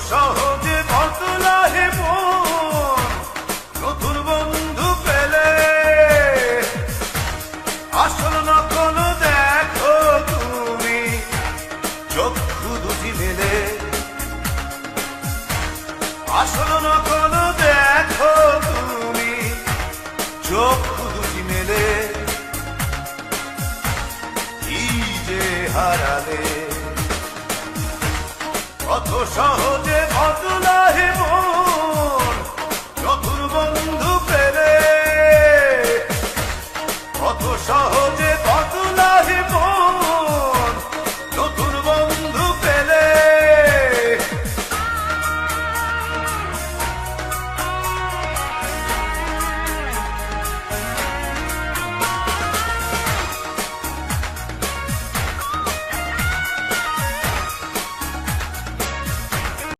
সহজে বদলাহে মন নতুন বন্ধু পেলে। আসল নকল দেখো তুমি চক্ষু দুটি মেলে। আসল নকল দেখো তুমি চক্ষু দুটি মেলে। কি যে হারালে কত সহজে বদলাহে মন নতুন বন্ধু পেলে। কত সহজে